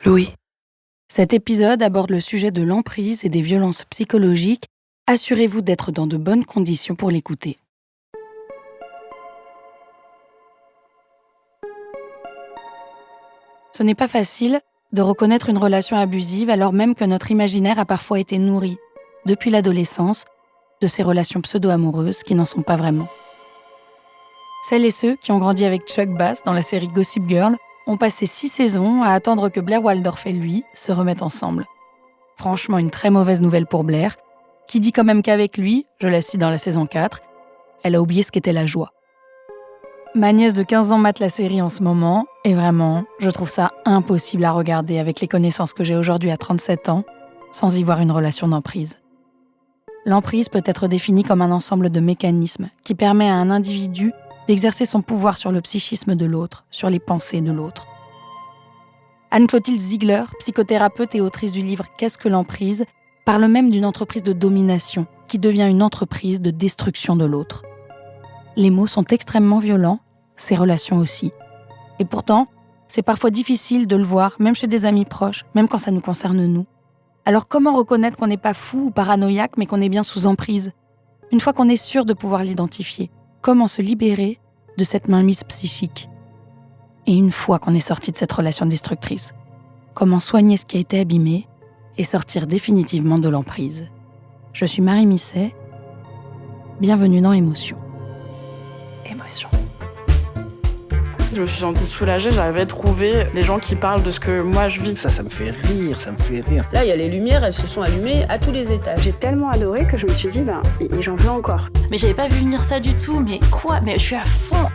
Louis. Cet épisode aborde le sujet de l'emprise et des violences psychologiques. Assurez-vous d'être dans de bonnes conditions pour l'écouter. Ce n'est pas facile de reconnaître une relation abusive alors même que notre imaginaire a parfois été nourri, depuis l'adolescence, de ces relations pseudo-amoureuses qui n'en sont pas vraiment. Celles et ceux qui ont grandi avec Chuck Bass dans la série Gossip Girl ont passé 6 saisons à attendre que Blair Waldorf et lui se remettent ensemble. Franchement, une très mauvaise nouvelle pour Blair, qui dit quand même qu'avec lui, je la cite dans la saison 4, elle a oublié ce qu'était la joie. Ma nièce de 15 ans mate la série en ce moment, et vraiment, je trouve ça impossible à regarder avec les connaissances que j'ai aujourd'hui à 37 ans, sans y voir une relation d'emprise. L'emprise peut être définie comme un ensemble de mécanismes qui permet à un individu d'exercer son pouvoir sur le psychisme de l'autre, sur les pensées de l'autre. Anne-Clotilde Ziegler, psychothérapeute et autrice du livre « Qu'est-ce que l'emprise ?», parle même d'une entreprise de domination qui devient une entreprise de destruction de l'autre. Les mots sont extrêmement violents, ces relations aussi. Et pourtant, c'est parfois difficile de le voir, même chez des amis proches, même quand ça nous concerne nous. Alors comment reconnaître qu'on n'est pas fou ou paranoïaque, mais qu'on est bien sous emprise ? Une fois qu'on est sûr de pouvoir l'identifier, comment se libérer de cette mainmise psychique ? Et une fois qu'on est sorti de cette relation destructrice, comment soigner ce qui a été abîmé et sortir définitivement de l'emprise ? Je suis Marie Misset, bienvenue dans Émotion. Émotion. Je me suis sentie soulagée, j'arrivais à trouver les gens qui parlent de ce que moi je vis. Ça me fait rire, ça me fait rire. Là, il y a les lumières, elles se sont allumées à tous les étages. J'ai tellement adoré que je me suis dit, et j'en veux encore. Mais j'avais pas vu venir ça du tout, mais quoi ? Mais je suis à fond.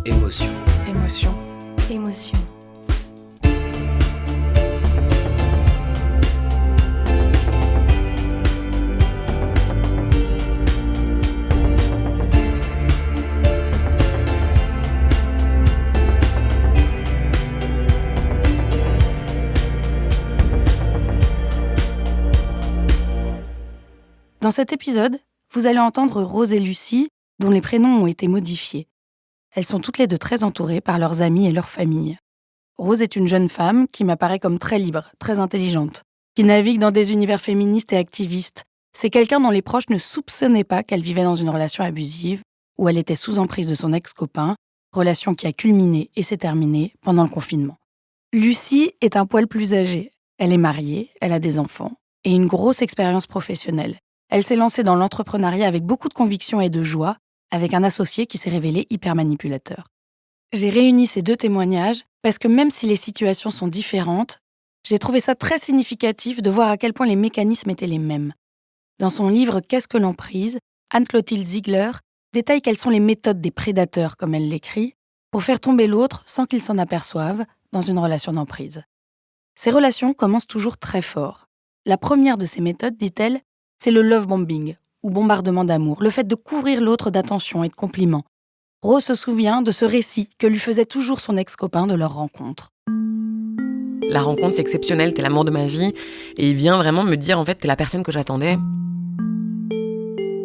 Émotion. Émotion. Émotion. Dans cet épisode, vous allez entendre Rose et Lucie, dont les prénoms ont été modifiés. Elles sont toutes les deux très entourées par leurs amis et leur famille. Rose est une jeune femme qui m'apparaît comme très libre, très intelligente, qui navigue dans des univers féministes et activistes. C'est quelqu'un dont les proches ne soupçonnaient pas qu'elle vivait dans une relation abusive, où elle était sous emprise de son ex-copain, relation qui a culminé et s'est terminée pendant le confinement. Lucie est un poil plus âgée. Elle est mariée, elle a des enfants et une grosse expérience professionnelle. Elle s'est lancée dans l'entrepreneuriat avec beaucoup de conviction et de joie, avec un associé qui s'est révélé hyper manipulateur. J'ai réuni ces deux témoignages parce que même si les situations sont différentes, j'ai trouvé ça très significatif de voir à quel point les mécanismes étaient les mêmes. Dans son livre « Qu'est-ce que l'emprise ?», Anne-Clotilde Ziegler détaille quelles sont les méthodes des prédateurs, comme elle l'écrit, pour faire tomber l'autre sans qu'il s'en aperçoive dans une relation d'emprise. Ces relations commencent toujours très fort. La première de ces méthodes, dit-elle, c'est le love bombing, ou bombardement d'amour, le fait de couvrir l'autre d'attention et de compliments. Rose se souvient de ce récit que lui faisait toujours son ex-copain de leur rencontre. La rencontre, c'est exceptionnel, t'es l'amour de ma vie. Et il vient vraiment me dire, en fait, t'es la personne que j'attendais.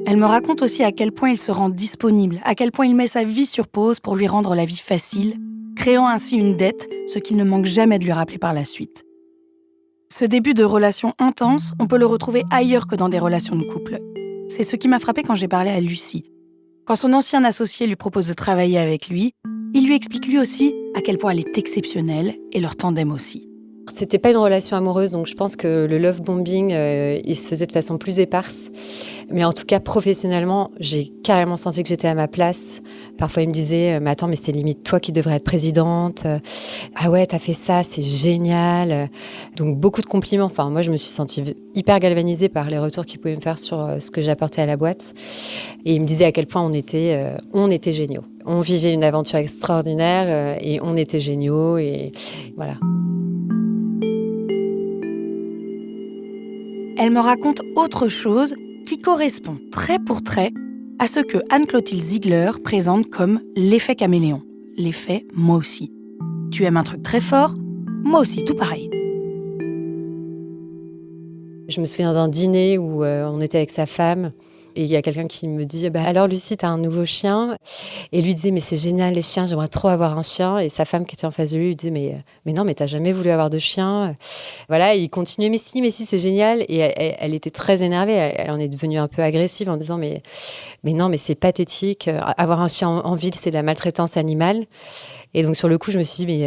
Elle me raconte aussi à quel point il se rend disponible, à quel point il met sa vie sur pause pour lui rendre la vie facile, créant ainsi une dette, ce qu'il ne manque jamais de lui rappeler par la suite. Ce début de relation intense, on peut le retrouver ailleurs que dans des relations de couple. C'est ce qui m'a frappé quand j'ai parlé à Lucie. Quand son ancien associé lui propose de travailler avec lui, il lui explique lui aussi à quel point elle est exceptionnelle et leur tandem aussi. C'était pas une relation amoureuse, donc je pense que le love bombing, il se faisait de façon plus éparse. Mais en tout cas, professionnellement, j'ai carrément senti que j'étais à ma place. Parfois, il me disait « Mais attends, mais c'est limite toi qui devrais être présidente. Ah ouais, t'as fait ça, c'est génial. » Donc, beaucoup de compliments. Enfin, moi, je me suis sentie hyper galvanisée par les retours qu'il pouvait me faire sur ce que j'apportais à la boîte. Et il me disait à quel point on était géniaux. On vivait une aventure extraordinaire et on était géniaux. Et voilà. Elle me raconte autre chose qui correspond trait pour trait à ce que Anne-Clotilde Ziegler présente comme l'effet caméléon, l'effet « moi aussi ». Tu aimes un truc très fort, moi aussi, tout pareil. Je me souviens d'un dîner où on était avec sa femme Et il y a quelqu'un qui me dit alors Lucie, t'as un nouveau chien. Et lui disait mais c'est génial les chiens, j'aimerais trop avoir un chien. Et sa femme qui était en face de lui disait mais non, mais t'as jamais voulu avoir de chien. Voilà, et il continuait mais si c'est génial. Et elle était très énervée, elle en est devenue un peu agressive en disant mais non, mais c'est pathétique, avoir un chien en ville c'est de la maltraitance animale. Et donc sur le coup je me suis dit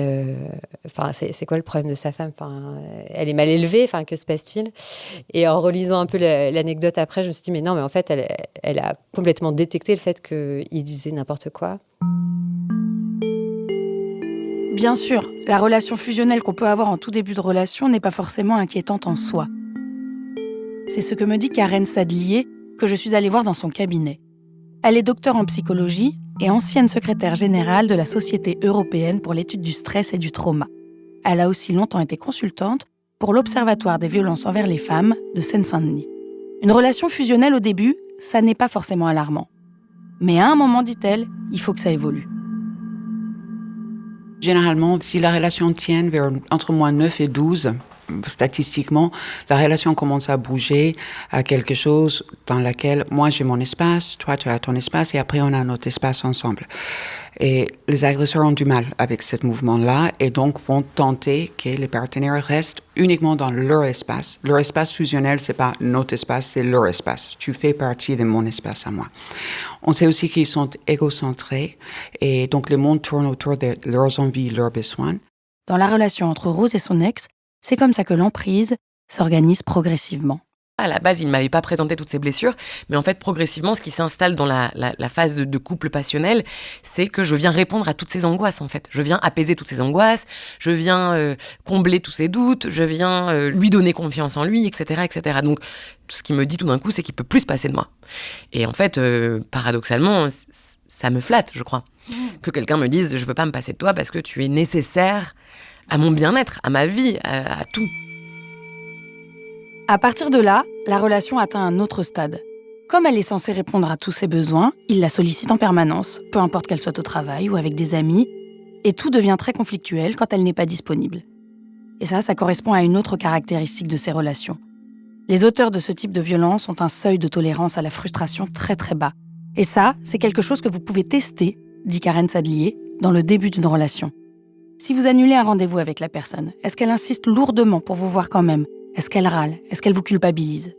c'est quoi le problème de sa femme, elle est mal élevée, que se passe-t-il? Et en relisant un peu l'anecdote après, je me suis dit mais non, mais en fait elle a complètement détecté le fait qu'il disait n'importe quoi. Bien sûr, la relation fusionnelle qu'on peut avoir en tout début de relation n'est pas forcément inquiétante en soi. C'est ce que me dit Karen Sadlier, que je suis allée voir dans son cabinet. Elle est docteure en psychologie et ancienne secrétaire générale de la Société européenne pour l'étude du stress et du trauma. Elle a aussi longtemps été consultante pour l'Observatoire des violences envers les femmes de Seine-Saint-Denis. Une relation fusionnelle au début, ça n'est pas forcément alarmant. Mais à un moment, dit-elle, il faut que ça évolue. Généralement, si la relation tient vers entre moins 9 et 12, statistiquement, la relation commence à bouger à quelque chose dans lequel moi j'ai mon espace, toi tu as ton espace et après on a notre espace ensemble. Et les agresseurs ont du mal avec ce mouvement-là et donc vont tenter que les partenaires restent uniquement dans leur espace. Leur espace fusionnel, c'est pas notre espace, c'est leur espace. Tu fais partie de mon espace à moi. On sait aussi qu'ils sont égocentrés et donc le monde tourne autour de leurs envies, leurs besoins. Dans la relation entre Rose et son ex, c'est comme ça que l'emprise s'organise progressivement. À la base, il ne m'avait pas présenté toutes ces blessures, mais en fait, progressivement, ce qui s'installe dans la phase de couple passionnel, c'est que je viens répondre à toutes ces angoisses, en fait. Je viens apaiser toutes ces angoisses, je viens combler tous ses doutes, je viens lui donner confiance en lui, etc., etc. Donc, ce qui me dit tout d'un coup, c'est qu'il peut plus se passer de moi. Et en fait, paradoxalement, ça me flatte, je crois, que quelqu'un me dise « je peux pas me passer de toi parce que tu es nécessaire à mon bien-être, à ma vie, à tout ». À partir de là, la relation atteint un autre stade. Comme elle est censée répondre à tous ses besoins, il la sollicite en permanence, peu importe qu'elle soit au travail ou avec des amis, et tout devient très conflictuel quand elle n'est pas disponible. Et ça correspond à une autre caractéristique de ces relations. Les auteurs de ce type de violence ont un seuil de tolérance à la frustration très très bas. Et ça, c'est quelque chose que vous pouvez tester, dit Karen Sadlier, dans le début d'une relation. Si vous annulez un rendez-vous avec la personne, est-ce qu'elle insiste lourdement pour vous voir quand même ? Est-ce qu'elle râle ? Est-ce qu'elle vous culpabilise ?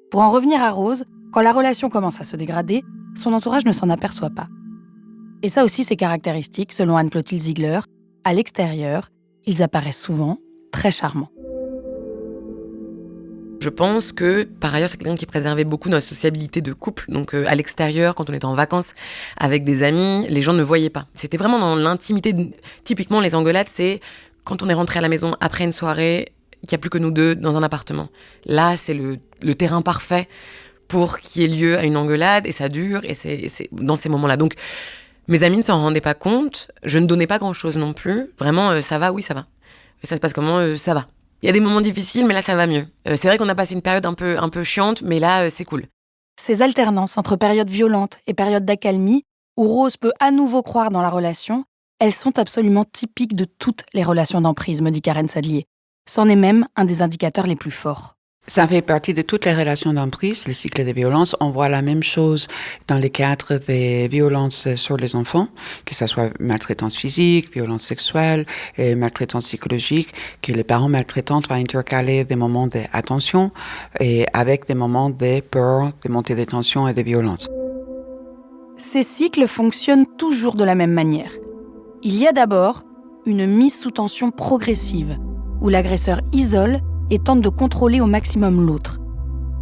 Pour en revenir à Rose, quand la relation commence à se dégrader, son entourage ne s'en aperçoit pas. Et ça aussi, c'est caractéristique, selon Anne-Clotilde Ziegler. À l'extérieur, ils apparaissent souvent très charmants. Je pense que, par ailleurs, c'est quelqu'un qui préservait beaucoup notre sociabilité de couple. Donc, à l'extérieur, quand on était en vacances avec des amis, les gens ne voyaient pas. C'était vraiment dans l'intimité. Typiquement, les engueulades, c'est quand on est rentré à la maison après une soirée, qu'il n'y a plus que nous deux dans un appartement. Là, c'est le terrain parfait pour qu'il y ait lieu à une engueulade, et ça dure, et c'est dans ces moments-là. Donc, mes amis ne s'en rendaient pas compte, je ne donnais pas grand-chose non plus. Vraiment, ça va, oui, ça va. Et ça se passe comment ? Ça va. Il y a des moments difficiles, mais là, ça va mieux. C'est vrai qu'on a passé une période un peu chiante, mais là, c'est cool. Ces alternances entre périodes violentes et périodes d'accalmie, où Rose peut à nouveau croire dans la relation, elles sont absolument typiques de toutes les relations d'emprise, me dit Karen Sadlier. C'en est même un des indicateurs les plus forts. Ça fait partie de toutes les relations d'emprise, le cycle des violences. On voit la même chose dans le cadre des violences sur les enfants, que ce soit maltraitance physique, violence sexuelle et maltraitance psychologique, que les parents maltraitants vont intercaler des moments d'attention et avec des moments de peur, de montée de tension et de violence. Ces cycles fonctionnent toujours de la même manière. Il y a d'abord une mise sous tension progressive, où l'agresseur isole et tente de contrôler au maximum l'autre.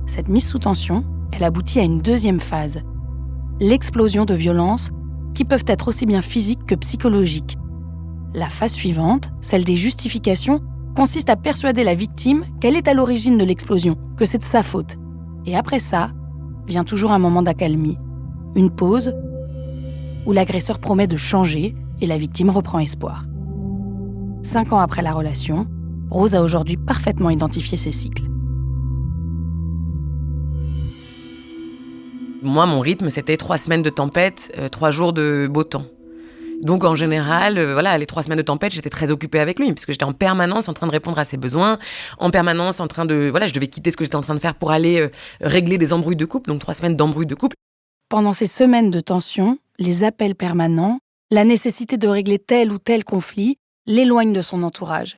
Cette mise sous tension, elle aboutit à une deuxième phase, l'explosion de violences qui peuvent être aussi bien physiques que psychologiques. La phase suivante, celle des justifications, consiste à persuader la victime qu'elle est à l'origine de l'explosion, que c'est de sa faute. Et après ça, vient toujours un moment d'accalmie, une pause où l'agresseur promet de changer et la victime reprend espoir. 5 ans après la relation, Rose a aujourd'hui parfaitement identifié ces cycles. Moi, mon rythme, c'était 3 semaines de tempête, 3 jours de beau temps. Donc en général, les 3 semaines de tempête, j'étais très occupée avec lui, puisque j'étais en permanence en train de répondre à ses besoins, en permanence en train de... je devais quitter ce que j'étais en train de faire pour aller régler des embrouilles de couple, donc 3 semaines d'embrouilles de couple. Pendant ces semaines de tension, les appels permanents, la nécessité de régler tel ou tel conflit l'éloignent de son entourage.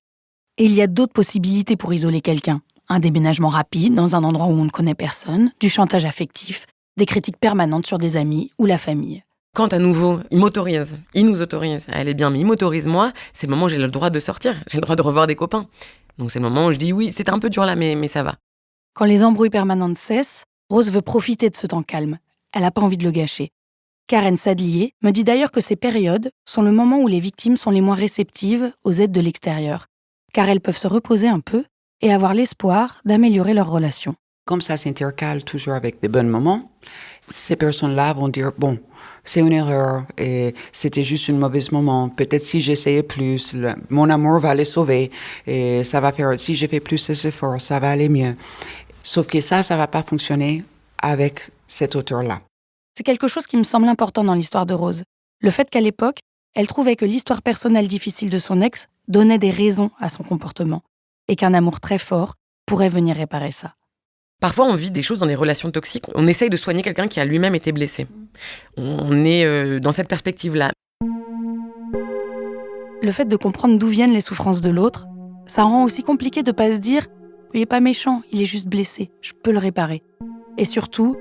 Et il y a d'autres possibilités pour isoler quelqu'un. Un déménagement rapide dans un endroit où on ne connaît personne, du chantage affectif, des critiques permanentes sur des amis ou la famille. Quand à nouveau, il nous autorise à aller bien, mais il m'autorise moi, c'est le moment où j'ai le droit de sortir, j'ai le droit de revoir des copains. Donc c'est le moment où je dis oui, c'est un peu dur là, mais ça va. Quand les embrouilles permanentes cessent, Rose veut profiter de ce temps calme. Elle n'a pas envie de le gâcher. Karen Sadlier me dit d'ailleurs que ces périodes sont le moment où les victimes sont les moins réceptives aux aides de l'extérieur, car elles peuvent se reposer un peu et avoir l'espoir d'améliorer leur relation. Comme ça s'intercale toujours avec des bons moments, ces personnes-là vont dire « Bon, c'est une erreur et c'était juste un mauvais moment. Peut-être si j'essayais plus, mon amour va les sauver et ça va faire, si j'ai fait plus d'efforts, ça va aller mieux. » Sauf que ça va pas fonctionner avec cet auteur-là. C'est quelque chose qui me semble important dans l'histoire de Rose. Le fait qu'à l'époque, elle trouvait que l'histoire personnelle difficile de son ex donnait des raisons à son comportement et qu'un amour très fort pourrait venir réparer ça. Parfois, on vit des choses dans des relations toxiques. On essaye de soigner quelqu'un qui a lui-même été blessé. On est dans cette perspective-là. Le fait de comprendre d'où viennent les souffrances de l'autre, ça rend aussi compliqué de ne pas se dire « il n'est pas méchant, il est juste blessé, je peux le réparer ». Et surtout,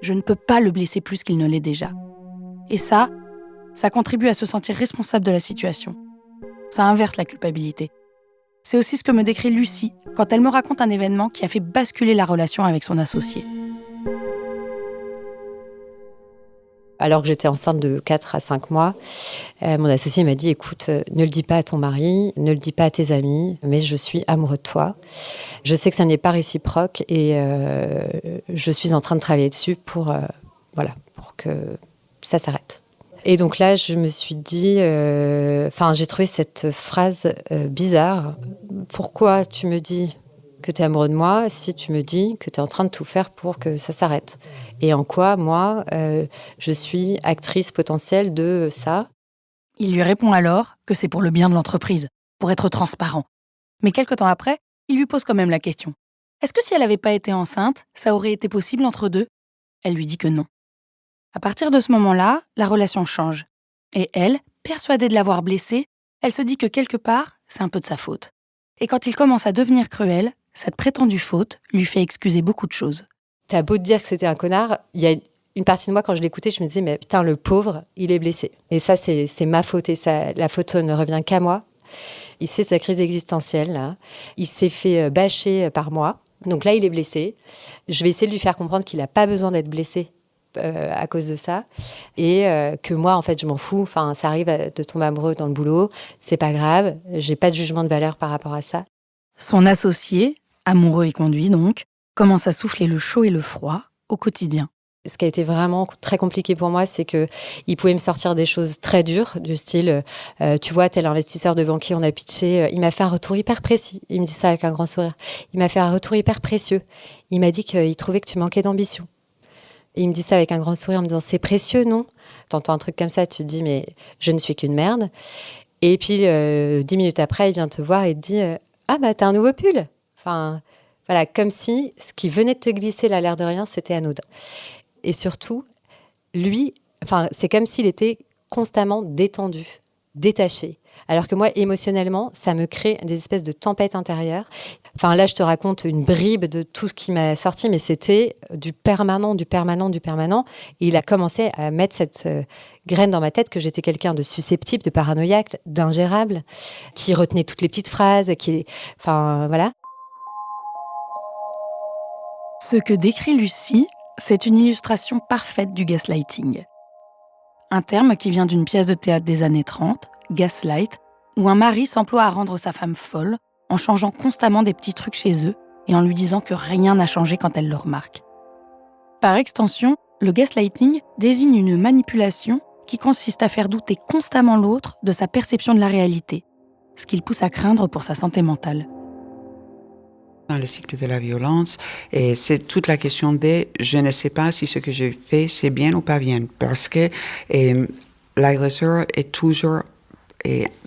je ne peux pas le blesser plus qu'il ne l'est déjà. Et ça contribue à se sentir responsable de la situation. Ça inverse la culpabilité. C'est aussi ce que me décrit Lucie quand elle me raconte un événement qui a fait basculer la relation avec son associé. Alors que j'étais enceinte de 4 à 5 mois, mon associé m'a dit « Écoute, ne le dis pas à ton mari, ne le dis pas à tes amis, mais je suis amoureux de toi. Je sais que ça n'est pas réciproque et je suis en train de travailler dessus pour que ça s'arrête. » Et donc là, je me suis dit... j'ai trouvé cette phrase bizarre. « Pourquoi tu me dis que tu es amoureux de moi si tu me dis que tu es en train de tout faire pour que ça s'arrête ? Et en quoi, moi, je suis actrice potentielle de ça ?» Il lui répond alors que c'est pour le bien de l'entreprise, pour être transparent. Mais quelque temps après, il lui pose quand même la question. Est-ce que si elle n'avait pas été enceinte, ça aurait été possible entre deux ? Elle lui dit que non. À partir de ce moment-là, la relation change. Et elle, persuadée de l'avoir blessé, elle se dit que quelque part, c'est un peu de sa faute. Et quand il commence à devenir cruel, cette prétendue faute lui fait excuser beaucoup de choses. T'as beau te dire que c'était un connard, il y a une partie de moi, quand je l'écoutais, je me disais, mais putain, le pauvre, il est blessé. Et ça, c'est ma faute, et ça, la faute ne revient qu'à moi. Il se fait sa crise existentielle, là. Il s'est fait bâcher par moi. Donc là, il est blessé. Je vais essayer de lui faire comprendre qu'il n'a pas besoin d'être blessé à cause de ça. Et que moi, en fait, je m'en fous. Enfin, ça arrive de tomber amoureux dans le boulot. C'est pas grave. J'ai pas de jugement de valeur par rapport à ça. Son associé, amoureux et conduit donc, commence à souffler le chaud et le froid au quotidien. Ce qui a été vraiment très compliqué pour moi, c'est qu'il pouvait me sortir des choses très dures, du style, tu vois, tel investisseur devant qui on a pitché, il m'a fait un retour hyper précis. Il me dit ça avec un grand sourire. Il m'a fait un retour hyper précieux. Il m'a dit qu'il trouvait que tu manquais d'ambition. Et il me dit ça avec un grand sourire en me disant, c'est précieux, non ? T'entends un truc comme ça, tu te dis, mais je ne suis qu'une merde. Et puis, 10 minutes après, il vient te voir et te dit, ah bah, t'as un nouveau pull. Enfin, voilà, comme si ce qui venait de te glisser là, l'air de rien, c'était anodin. Et surtout, lui, c'est comme s'il était constamment détendu, détaché. Alors que moi, émotionnellement, ça me crée des espèces de tempêtes intérieures. Là, je te raconte une bribe de tout ce qui m'a sorti, mais c'était du permanent. Et il a commencé à mettre cette graine dans ma tête que j'étais quelqu'un de susceptible, de paranoïaque, d'ingérable, qui retenait toutes les petites phrases, voilà. Ce que décrit Lucie, c'est une illustration parfaite du gaslighting. Un terme qui vient d'une pièce de théâtre des années 30, Gaslight, où un mari s'emploie à rendre sa femme folle en changeant constamment des petits trucs chez eux et en lui disant que rien n'a changé quand elle le remarque. Par extension, le gaslighting désigne une manipulation qui consiste à faire douter constamment l'autre de sa perception de la réalité, ce qui le pousse à craindre pour sa santé mentale. Dans le cycle de la violence, et c'est toute la question de je ne sais pas si ce que je fais c'est bien ou pas bien, parce que l'agresseur est toujours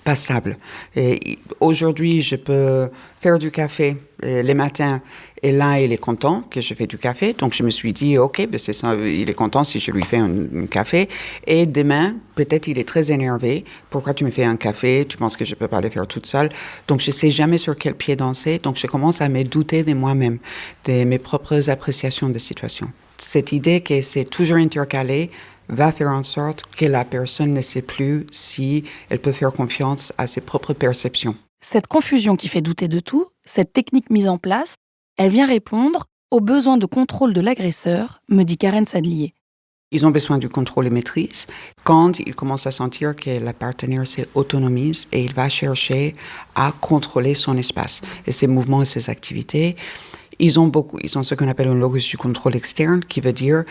pas stable. Et aujourd'hui, je peux faire du café les matins et là, il est content que je fais du café. Donc, je me suis dit, OK, ben c'est ça, il est content si je lui fais un café. Et demain, peut-être il est très énervé. Pourquoi tu me fais un café? Tu penses que je ne peux pas le faire toute seule? Donc, je ne sais jamais sur quel pied danser. Donc, je commence à me douter de moi-même, de mes propres appréciations de situation. Cette idée que c'est toujours intercalé va faire en sorte que la personne ne sait plus si elle peut faire confiance à ses propres perceptions. Cette confusion qui fait douter de tout, cette technique mise en place, elle vient répondre aux besoins de contrôle de l'agresseur, me dit Karen Sadlier. Ils ont besoin du contrôle et maîtrise quand ils commencent à sentir que la partenaire s'autonomise et il va chercher à contrôler son espace et ses mouvements et ses activités. Ils ont ce qu'on appelle un logos du contrôle externe qui veut dire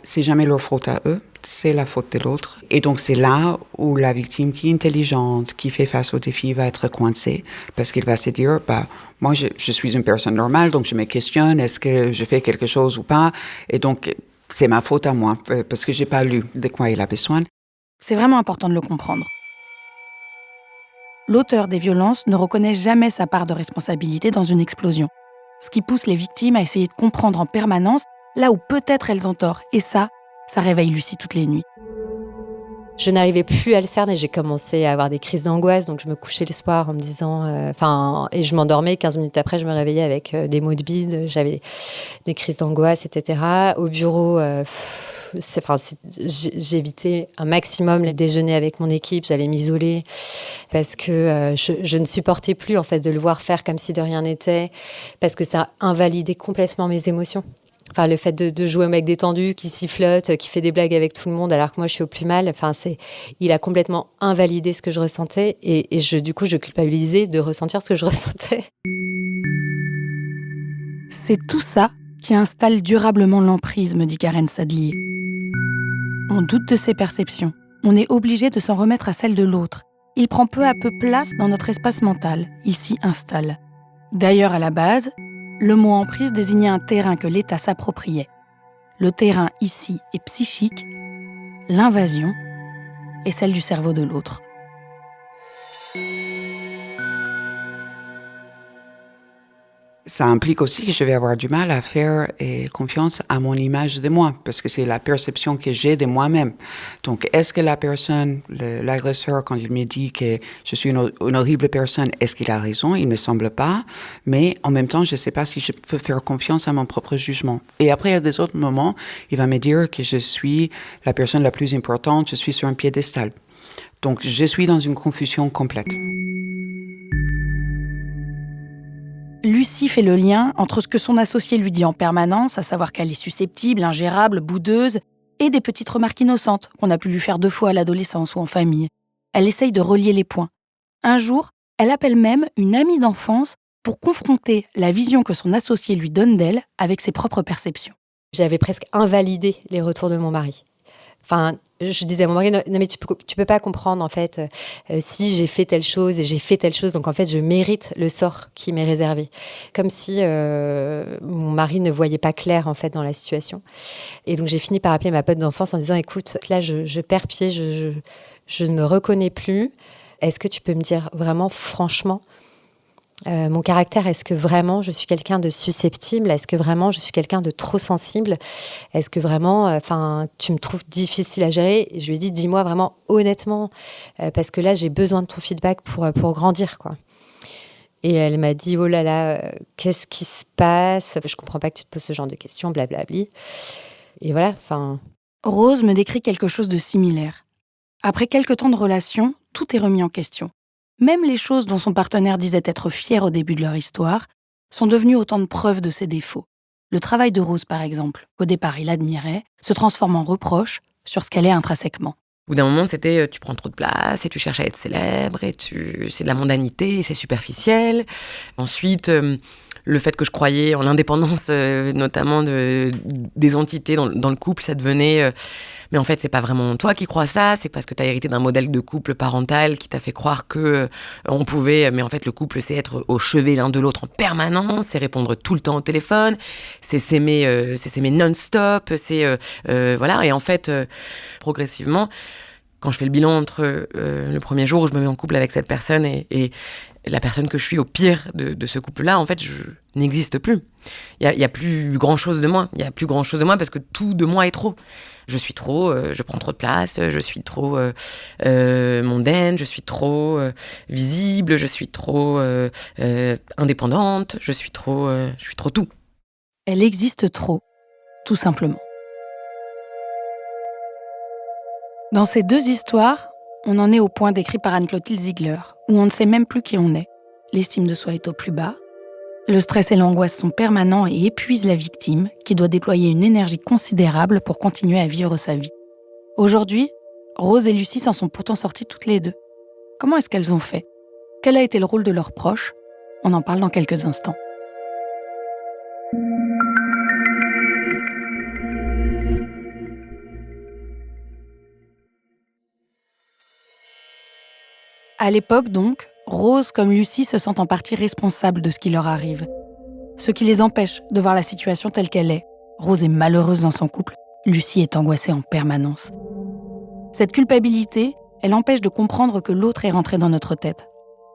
c'est jamais leur faute à eux, c'est la faute de l'autre. Et donc, c'est là où la victime qui est intelligente, qui fait face au défi, va être coincée parce qu'elle va se dire, moi, je suis une personne normale, donc je me questionne, est-ce que je fais quelque chose ou pas? Et donc, c'est ma faute à moi parce que j'ai pas lu de quoi il a besoin. C'est vraiment important de le comprendre. L'auteur des violences ne reconnaît jamais sa part de responsabilité dans une explosion, ce qui pousse les victimes à essayer de comprendre en permanence là où peut-être elles ont tort. Et ça réveille Lucie toutes les nuits. Je n'arrivais plus à le cerner. J'ai commencé à avoir des crises d'angoisse. Donc, je me couchais le soir en me disant... et je m'endormais. 15 minutes après, je me réveillais avec des maux de bide. J'avais des crises d'angoisse, etc. Au bureau... j'évitais un maximum les déjeuners avec mon équipe, j'allais m'isoler parce que je ne supportais plus en fait de le voir faire comme si de rien n'était, parce que ça invalidait complètement mes émotions. Enfin, le fait de jouer au mec détendu, qui sifflote, qui fait des blagues avec tout le monde alors que moi je suis au plus mal, il a complètement invalidé ce que je ressentais et du coup je culpabilisais de ressentir ce que je ressentais. C'est tout ça qui installe durablement l'emprise, me dit Karen Sadlier. On doute de ses perceptions. On est obligé de s'en remettre à celle de l'autre. Il prend peu à peu place dans notre espace mental. Il s'y installe. D'ailleurs, à la base, le mot emprise désignait un terrain que l'État s'appropriait. Le terrain ici est psychique, l'invasion est celle du cerveau de l'autre. Ça implique aussi que je vais avoir du mal à faire confiance à mon image de moi, parce que c'est la perception que j'ai de moi-même. Donc, est-ce que la personne, l'agresseur, quand il me dit que je suis une horrible personne, est-ce qu'il a raison? Il ne me semble pas. Mais en même temps, je ne sais pas si je peux faire confiance à mon propre jugement. Et après, il y a des autres moments, il va me dire que je suis la personne la plus importante, je suis sur un piédestal. Donc, je suis dans une confusion complète. Lucie fait le lien entre ce que son associé lui dit en permanence, à savoir qu'elle est susceptible, ingérable, boudeuse, et des petites remarques innocentes qu'on a pu lui faire 2 fois à l'adolescence ou en famille. Elle essaye de relier les points. Un jour, elle appelle même une amie d'enfance pour confronter la vision que son associé lui donne d'elle avec ses propres perceptions. J'avais presque invalidé les retours de mon mari. Enfin, je disais à mon mari, non mais tu peux pas comprendre en fait si j'ai fait telle chose et j'ai fait telle chose, donc en fait je mérite le sort qui m'est réservé. Comme si mon mari ne voyait pas clair en fait dans la situation. Et donc j'ai fini par appeler ma pote d'enfance en disant, écoute, là je perds pied, je ne me reconnais plus. Est-ce que tu peux me dire vraiment franchement mon caractère, est-ce que vraiment je suis quelqu'un de susceptible? Est-ce que vraiment je suis quelqu'un de trop sensible? Est-ce que vraiment, tu me trouves difficile à gérer? Je lui ai dit, dis-moi vraiment honnêtement, parce que là j'ai besoin de ton feedback pour grandir, quoi. Et elle m'a dit, oh là là, qu'est-ce qui se passe? Je comprends pas que tu te poses ce genre de questions, blablabli. Et voilà, Rose me décrit quelque chose de similaire. Après quelques temps de relation, tout est remis en question. Même les choses dont son partenaire disait être fier au début de leur histoire sont devenues autant de preuves de ses défauts. Le travail de Rose, par exemple, qu'au départ il admirait, se transforme en reproche sur ce qu'elle est intrinsèquement. Au bout d'un moment, c'était tu prends trop de place et tu cherches à être célèbre et c'est de la mondanité et c'est superficiel. Ensuite, le fait que je croyais en l'indépendance, notamment des entités dans le couple, ça devenait... mais en fait, c'est pas vraiment toi qui crois ça, c'est parce que t'as hérité d'un modèle de couple parental qui t'a fait croire que on pouvait... Mais en fait, le couple, c'est être au chevet l'un de l'autre en permanence, c'est répondre tout le temps au téléphone, c'est s'aimer non-stop, voilà. Et en fait, progressivement, Quand je fais le bilan entre le premier jour où je me mets en couple avec cette personne et la personne que je suis au pire de ce couple-là, en fait, je n'existe plus. Il y a plus grand-chose de moi. Il y a plus grand-chose de moi parce que tout de moi est trop. Je suis trop, je prends trop de place, je suis trop mondaine, je suis trop visible, je suis trop indépendante, je suis trop tout. Elle existe trop, tout simplement. Dans ces deux histoires, on en est au point décrit par Anne-Clotilde Ziegler, où on ne sait même plus qui on est. L'estime de soi est au plus bas. Le stress et l'angoisse sont permanents et épuisent la victime, qui doit déployer une énergie considérable pour continuer à vivre sa vie. Aujourd'hui, Rose et Lucie s'en sont pourtant sorties toutes les deux. Comment est-ce qu'elles ont fait ? Quel a été le rôle de leurs proches ? On en parle dans quelques instants. À l'époque donc, Rose comme Lucie se sentent en partie responsables de ce qui leur arrive. Ce qui les empêche de voir la situation telle qu'elle est. Rose est malheureuse dans son couple, Lucie est angoissée en permanence. Cette culpabilité, elle empêche de comprendre que l'autre est rentré dans notre tête.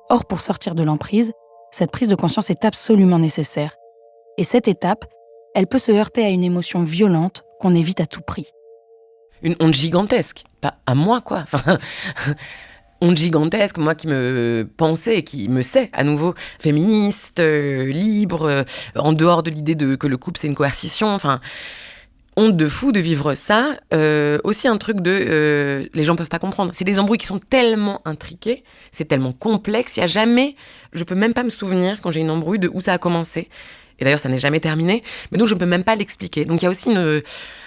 Or, pour sortir de l'emprise, cette prise de conscience est absolument nécessaire. Et cette étape, elle peut se heurter à une émotion violente qu'on évite à tout prix. Une honte gigantesque, pas à moi quoi. Enfin, honte gigantesque, moi qui me pensais et qui me sais à nouveau féministe, libre, en dehors de l'idée que le couple c'est une coercition. Enfin, honte de fou de vivre ça. Aussi un truc de les gens peuvent pas comprendre. C'est des embrouilles qui sont tellement intriquées, c'est tellement complexe. Il y a jamais, je peux même pas me souvenir quand j'ai une embrouille de où ça a commencé. Et d'ailleurs, ça n'est jamais terminé. Mais donc, je ne peux même pas l'expliquer. Donc, il y a aussi un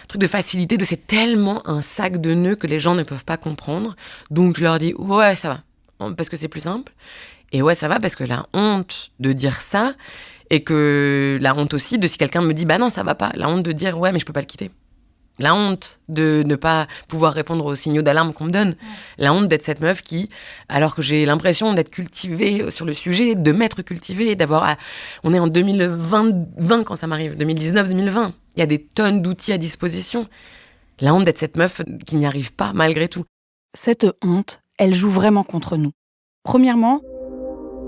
truc de facilité, de c'est tellement un sac de nœuds que les gens ne peuvent pas comprendre. Donc, je leur dis, ouais, ça va. Parce que c'est plus simple. Et ouais, ça va parce que la honte de dire ça, et que la honte aussi de si quelqu'un me dit, bah non, ça va pas. La honte de dire, ouais, mais je peux pas le quitter. La honte de ne pas pouvoir répondre aux signaux d'alarme qu'on me donne. La honte d'être cette meuf qui, alors que j'ai l'impression d'être cultivée sur le sujet, de m'être cultivée, d'avoir... On est en 2020 quand ça m'arrive, 2019-2020. Il y a des tonnes d'outils à disposition. La honte d'être cette meuf qui n'y arrive pas malgré tout. Cette honte, elle joue vraiment contre nous. Premièrement,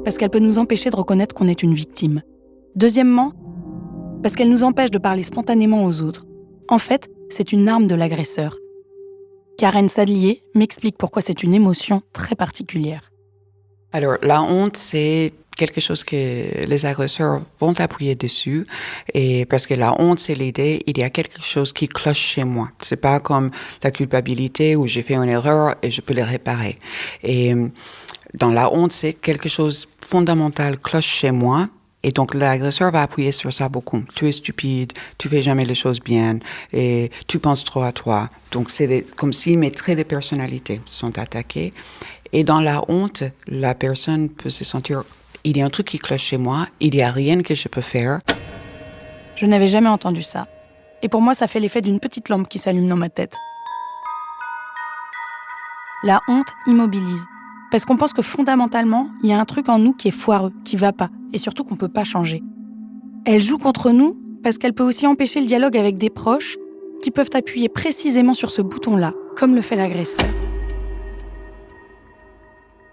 parce qu'elle peut nous empêcher de reconnaître qu'on est une victime. Deuxièmement, parce qu'elle nous empêche de parler spontanément aux autres. En fait, c'est une arme de l'agresseur. Karen Sadlier m'explique pourquoi c'est une émotion très particulière. Alors, la honte, c'est quelque chose que les agresseurs vont appuyer dessus. Et parce que la honte, c'est l'idée, il y a quelque chose qui cloche chez moi. C'est pas comme la culpabilité où j'ai fait une erreur et je peux le réparer. Et dans la honte, c'est quelque chose de fondamental cloche chez moi. Et donc, l'agresseur va appuyer sur ça beaucoup. Tu es stupide, tu fais jamais les choses bien, et tu penses trop à toi. Donc, c'est comme si mes traits de personnalité sont attaqués. Et dans la honte, la personne peut se sentir, il y a un truc qui cloche chez moi, il n'y a rien que je peux faire. Je n'avais jamais entendu ça. Et pour moi, ça fait l'effet d'une petite lampe qui s'allume dans ma tête. La honte immobilise. Parce qu'on pense que fondamentalement, il y a un truc en nous qui est foireux, qui va pas, et surtout qu'on peut pas changer. Elle joue contre nous parce qu'elle peut aussi empêcher le dialogue avec des proches qui peuvent appuyer précisément sur ce bouton-là, comme le fait l'agresseur.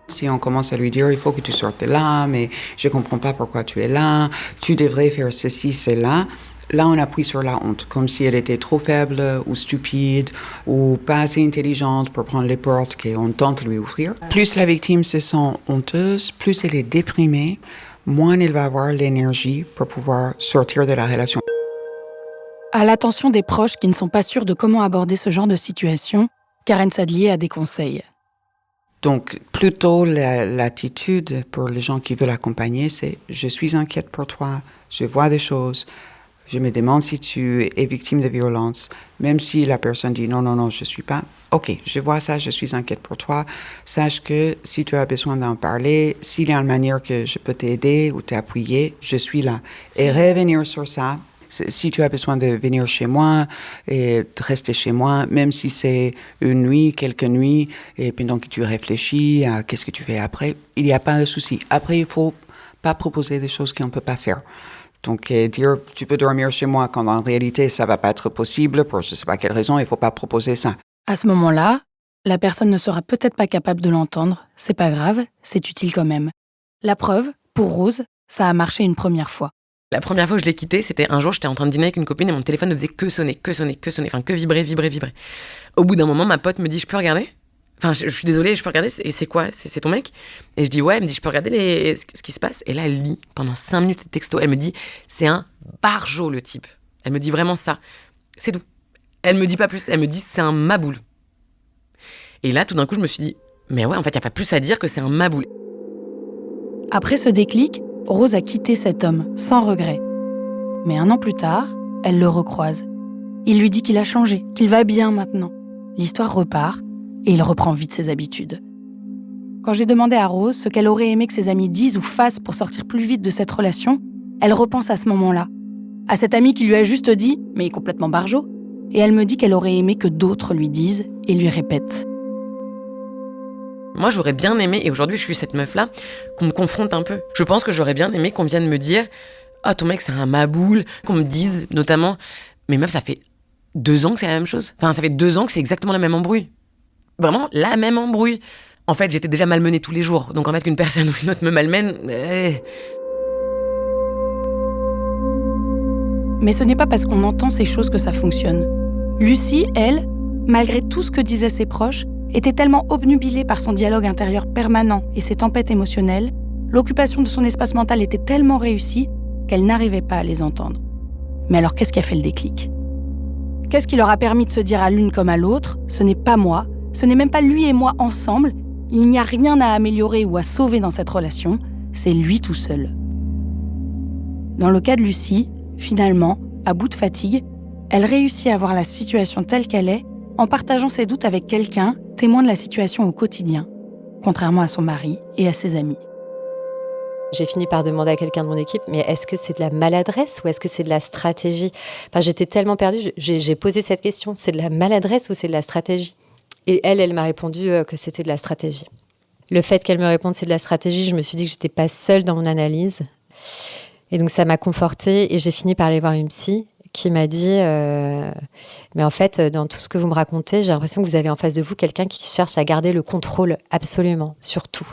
Si on commence à lui dire, il faut que tu sortes de là, mais je comprends pas pourquoi tu es là, tu devrais faire ceci, cela. Là, on appuie sur la honte, comme si elle était trop faible ou stupide ou pas assez intelligente pour prendre les portes qu'on tente de lui ouvrir. Plus la victime se sent honteuse, plus elle est déprimée, moins elle va avoir l'énergie pour pouvoir sortir de la relation. À l'attention des proches qui ne sont pas sûrs de comment aborder ce genre de situation, Karen Sadlier a des conseils. Donc, plutôt l'attitude pour les gens qui veulent accompagner, c'est « je suis inquiète pour toi, je vois des choses ». Je me demande si tu es victime de violence, même si la personne dit non, je suis pas. Ok, je vois ça, je suis inquiète pour toi. Sache que si tu as besoin d'en parler, s'il y a une manière que je peux t'aider ou t'appuyer, je suis là. Et revenir sur ça. Si tu as besoin de venir chez moi et de rester chez moi, même si c'est une nuit, quelques nuits, et pendant que tu réfléchis à qu'est-ce que tu fais après, il n'y a pas de souci. Après, il faut pas proposer des choses qu'on peut pas faire. Donc, dire, tu peux dormir chez moi quand en réalité, ça va pas être possible pour je sais pas quelle raison, il faut pas proposer ça. À ce moment-là, La personne ne sera peut-être pas capable de l'entendre, c'est pas grave, c'est utile quand même. La preuve, pour Rose, ça a marché une première fois. La première fois que je l'ai quitté, c'était un jour, j'étais en train de dîner avec une copine et mon téléphone ne faisait que sonner, enfin que vibrer. Au bout d'un moment, ma pote me dit « Je peux regarder ?» Enfin, je suis désolée, je peux regarder. Et c'est quoi ? C'est ton mec ? Et je dis ouais. Elle me dit je peux regarder ce qui se passe. Et là, elle lit pendant 5 minutes de texto. Elle me dit c'est un barjot le type. Elle me dit vraiment ça. C'est tout. Elle me dit pas plus. Elle me dit c'est un maboule. Et là, tout d'un coup, je me suis dit mais ouais, en fait, y a pas plus à dire que c'est un maboule. Après ce déclic, Rose a quitté cet homme sans regret. Mais 1 an plus tard, elle le recroise. Il lui dit qu'il a changé, qu'il va bien maintenant. L'histoire repart. Et il reprend vite ses habitudes. Quand j'ai demandé à Rose ce qu'elle aurait aimé que ses amis disent ou fassent pour sortir plus vite de cette relation, elle repense à ce moment-là, à cet ami qui lui a juste dit « mais complètement barjot », et elle me dit qu'elle aurait aimé que d'autres lui disent et lui répètent. Moi, j'aurais bien aimé, et aujourd'hui je suis cette meuf-là, qu'on me confronte un peu. Je pense que j'aurais bien aimé qu'on vienne me dire « oh, ton mec c'est un maboule », qu'on me dise notamment « mais meuf, ça fait 2 ans que c'est la même chose. Enfin, ça fait 2 ans que c'est exactement la même embrouille. » Vraiment la même embrouille. En fait, j'étais déjà malmenée tous les jours. Donc en fait, qu'une personne ou une autre me malmène... Mais ce n'est pas parce qu'on entend ces choses que ça fonctionne. Lucie, elle, malgré tout ce que disaient ses proches, était tellement obnubilée par son dialogue intérieur permanent et ses tempêtes émotionnelles, l'occupation de son espace mental était tellement réussie qu'elle n'arrivait pas à les entendre. Mais alors qu'est-ce qui a fait le déclic ? Qu'est-ce qui leur a permis de se dire à l'une comme à l'autre « ce n'est pas moi », ce n'est même pas lui et moi ensemble, il n'y a rien à améliorer ou à sauver dans cette relation, c'est lui tout seul. Dans le cas de Lucie, finalement, à bout de fatigue, elle réussit à voir la situation telle qu'elle est en partageant ses doutes avec quelqu'un témoin de la situation au quotidien, contrairement à son mari et à ses amis. J'ai fini par demander à quelqu'un de mon équipe, mais est-ce que c'est de la maladresse ou est-ce que c'est de la stratégie ? Enfin, j'étais tellement perdue, j'ai posé cette question, c'est de la maladresse ou c'est de la stratégie ? Et elle m'a répondu que c'était de la stratégie. Le fait qu'elle me réponde c'est de la stratégie, je me suis dit que j'étais pas seule dans mon analyse. Et donc ça m'a confortée et j'ai fini par aller voir une psy qui m'a dit mais en fait, dans tout ce que vous me racontez, j'ai l'impression que vous avez en face de vous quelqu'un qui cherche à garder le contrôle absolument sur tout.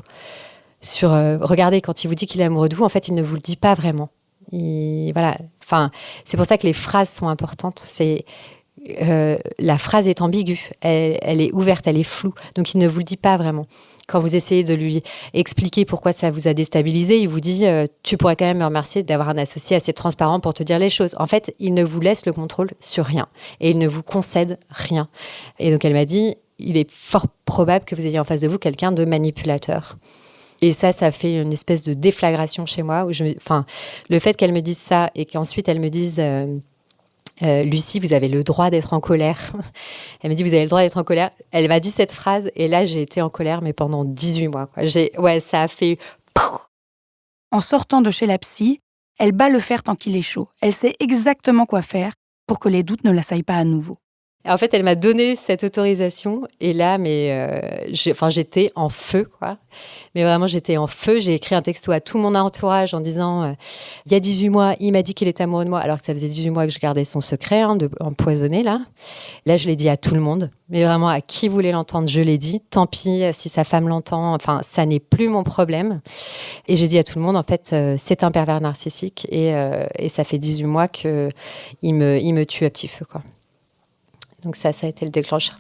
Regardez, quand il vous dit qu'il est amoureux de vous, en fait, il ne vous le dit pas vraiment. Voilà. Enfin, c'est pour ça que les phrases sont importantes. La phrase est ambiguë, elle est ouverte, elle est floue, donc il ne vous le dit pas vraiment. Quand vous essayez de lui expliquer pourquoi ça vous a déstabilisé, il vous dit tu pourrais quand même me remercier d'avoir un associé assez transparent pour te dire les choses. En fait, il ne vous laisse le contrôle sur rien et il ne vous concède rien. Et donc elle m'a dit il est fort probable que vous ayez en face de vous quelqu'un de manipulateur. Et ça fait une espèce de déflagration chez moi. Le fait qu'elle me dise ça et qu'ensuite elle me dise Lucie, vous avez le droit d'être en colère. Elle m'a dit, vous avez le droit d'être en colère. Elle m'a dit cette phrase et là, j'ai été en colère, mais pendant 18 mois. Ça a fait... En sortant de chez la psy, elle bat le fer tant qu'il est chaud. Elle sait exactement quoi faire pour que les doutes ne l'assaillent pas à nouveau. En fait, elle m'a donné cette autorisation et là, j'étais en feu, quoi. Mais vraiment, j'étais en feu. J'ai écrit un texto à tout mon entourage en disant il y a 18 mois, il m'a dit qu'il était amoureux de moi, alors que ça faisait 18 mois que je gardais son secret, de empoisonné, là. Là, je l'ai dit à tout le monde. Mais vraiment, à qui voulait l'entendre, je l'ai dit. Tant pis si sa femme l'entend. Enfin, ça n'est plus mon problème. Et j'ai dit à tout le monde, en fait, c'est un pervers narcissique et ça fait 18 mois qu'il me tue à petit feu, quoi. Donc ça a été le déclencheur.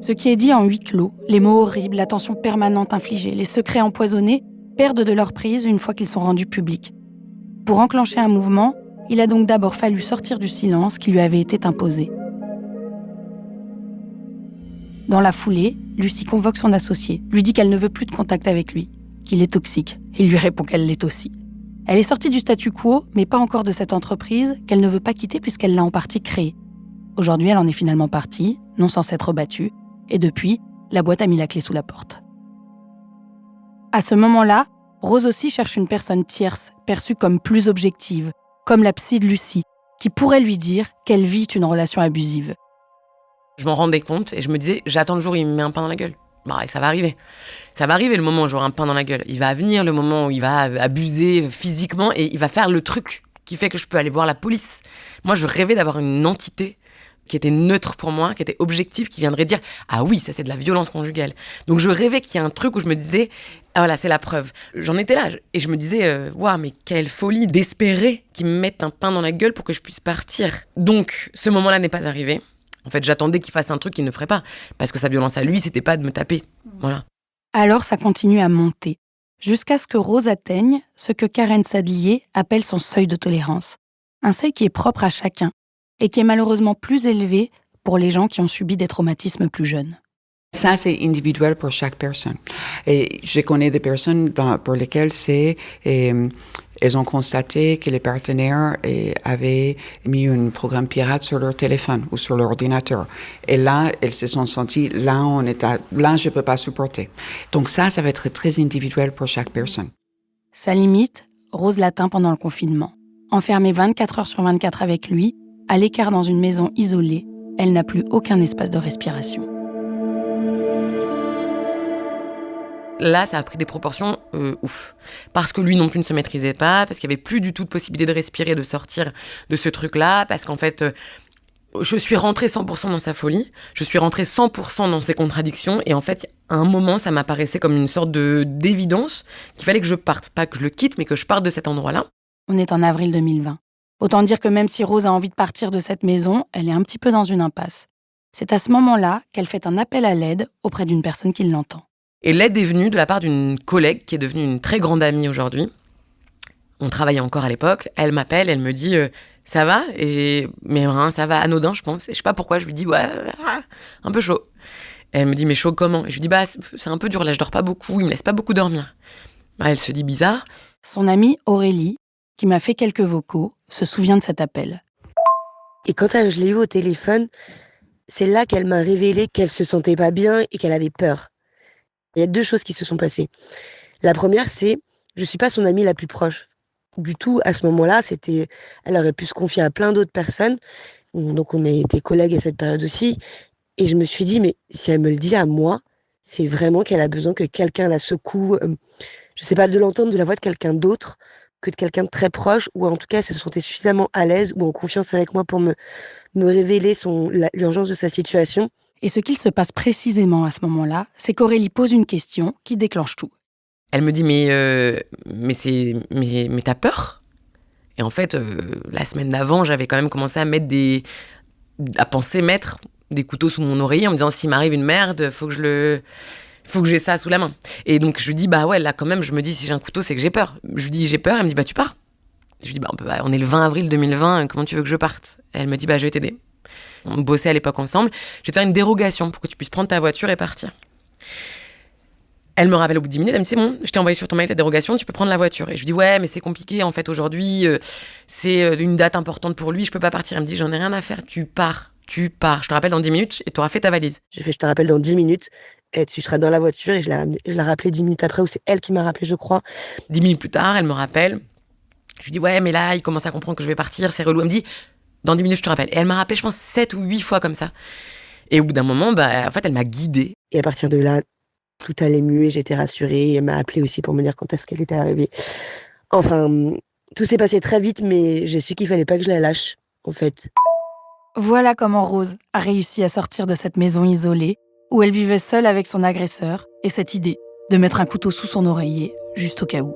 Ce qui est dit en huis clos, les mots horribles, la tension permanente infligée, les secrets empoisonnés, perdent de leur prise une fois qu'ils sont rendus publics. Pour enclencher un mouvement, il a donc d'abord fallu sortir du silence qui lui avait été imposé. Dans la foulée, Lucie convoque son associé, lui dit qu'elle ne veut plus de contact avec lui, qu'il est toxique. Il lui répond qu'elle l'est aussi. Elle est sortie du statu quo, mais pas encore de cette entreprise qu'elle ne veut pas quitter puisqu'elle l'a en partie créée. Aujourd'hui, elle en est finalement partie, non sans s'être battue, et depuis, la boîte a mis la clé sous la porte. À ce moment-là, Rose aussi cherche une personne tierce, perçue comme plus objective, comme la psy de Lucie, qui pourrait lui dire qu'elle vit une relation abusive. Je m'en rendais compte et je me disais, j'attends le jour où il me met un pain dans la gueule. Ça va arriver. Ça va arriver le moment où j'aurai un pain dans la gueule. Il va venir le moment où il va abuser physiquement et il va faire le truc qui fait que je peux aller voir la police. Moi, je rêvais d'avoir une entité qui était neutre pour moi, qui était objective, qui viendrait dire « Ah oui, ça c'est de la violence conjugale ». Donc je rêvais qu'il y ait un truc où je me disais « Ah voilà, c'est la preuve ». J'en étais là et je me disais « Waouh, mais quelle folie d'espérer qu'ils me mettent un pain dans la gueule pour que je puisse partir ». Donc ce moment-là n'est pas arrivé. En fait, j'attendais qu'il fasse un truc qu'il ne ferait pas, parce que sa violence à lui, c'était pas de me taper. Voilà. Alors ça continue à monter, jusqu'à ce que Rose atteigne ce que Karen Sadlier appelle son seuil de tolérance. Un seuil qui est propre à chacun, et qui est malheureusement plus élevé pour les gens qui ont subi des traumatismes plus jeunes. Ça, c'est individuel pour chaque personne. Et je connais des personnes pour lesquelles elles ont constaté que les partenaires avaient mis un programme pirate sur leur téléphone ou sur leur ordinateur. Et là, elles se sont senties, là, je peux pas supporter. Donc ça va être très individuel pour chaque personne. Sa limite, Rose l'atteint pendant le confinement. Enfermée 24 heures sur 24 avec lui, à l'écart dans une maison isolée, elle n'a plus aucun espace de respiration. Là, ça a pris des proportions ouf. Parce que lui non plus ne se maîtrisait pas, parce qu'il n'y avait plus du tout de possibilité de respirer, de sortir de ce truc-là, parce qu'en fait, je suis rentrée 100% dans sa folie, je suis rentrée 100% dans ses contradictions, et en fait, à un moment, ça m'apparaissait comme une sorte d'évidence qu'il fallait que je parte. Pas que je le quitte, mais que je parte de cet endroit-là. On est en avril 2020. Autant dire que même si Rose a envie de partir de cette maison, elle est un petit peu dans une impasse. C'est à ce moment-là qu'elle fait un appel à l'aide auprès d'une personne qui l'entend. Et l'aide est venue de la part d'une collègue qui est devenue une très grande amie aujourd'hui. On travaillait encore à l'époque. Elle m'appelle, elle me dit « Ça va ?» Mais ça va anodin, je pense. Et je sais pas pourquoi, je lui dis « Ouais, un peu chaud. » Et elle me dit « Mais chaud comment ?» Et je lui dis « C'est un peu dur, là, je dors pas beaucoup, il me laisse pas beaucoup dormir. » Elle se dit bizarre. Son amie Aurélie, qui m'a fait quelques vocaux, se souvient de cet appel. Et quand je l'ai eu au téléphone, c'est là qu'elle m'a révélé qu'elle se sentait pas bien et qu'elle avait peur. Il y a 2 choses qui se sont passées. La première, c'est je suis pas son amie la plus proche du tout. À ce moment-là, elle aurait pu se confier à plein d'autres personnes. Donc on a été collègues à cette période aussi. Et je me suis dit, mais si elle me le dit à moi, c'est vraiment qu'elle a besoin que quelqu'un la secoue. Je sais pas, de l'entendre de la voix de quelqu'un d'autre que de quelqu'un de très proche, ou en tout cas, elle se sentait suffisamment à l'aise ou en confiance avec moi pour me révéler l'urgence de sa situation. Et ce qu'il se passe précisément à ce moment-là, c'est qu'Aurélie pose une question qui déclenche tout. Elle me dit mais t'as peur ? Et en fait, la semaine d'avant, j'avais quand même commencé à penser mettre des couteaux sous mon oreiller en me disant s'il m'arrive une merde, faut que j'ai ça sous la main. Et donc je lui dis bah ouais, là quand même, je me dis si j'ai un couteau, c'est que j'ai peur. Je lui dis j'ai peur, elle me dit bah tu pars. Je lui dis on est le 20 avril 2020, comment tu veux que je parte ? Elle me dit bah je vais t'aider. On bossait à l'époque ensemble. Je vais te faire une dérogation pour que tu puisses prendre ta voiture et partir. Elle me rappelle au bout de 10 minutes, elle me dit c'est bon, je t'ai envoyé sur ton mail ta dérogation, tu peux prendre la voiture. Et je lui dis ouais, mais c'est compliqué en fait aujourd'hui, c'est une date importante pour lui, je peux pas partir. Elle me dit j'en ai rien à faire, tu pars. Je te rappelle dans 10 minutes et tu auras fait ta valise. Je te rappelle dans 10 minutes et tu seras dans la voiture. Et je l'ai rappelé 10 minutes après, ou c'est elle qui m'a rappelé, je crois. 10 minutes plus tard, elle me rappelle. Je lui dis ouais, mais là il commence à comprendre que je vais partir, c'est relou. Elle me dit dans 10 minutes je te rappelle. Et elle m'a rappelé je pense 7 ou 8 fois comme ça. Et au bout d'un moment, en fait elle m'a guidée. Et à partir de là, tout allait mieux et j'étais rassurée. Et elle m'a appelé aussi pour me dire quand est-ce qu'elle était arrivée. Enfin, tout s'est passé très vite, mais j'ai su qu'il fallait pas que je la lâche, en fait. Voilà comment Rose a réussi à sortir de cette maison isolée où elle vivait seule avec son agresseur et cette idée de mettre un couteau sous son oreiller, juste au cas où.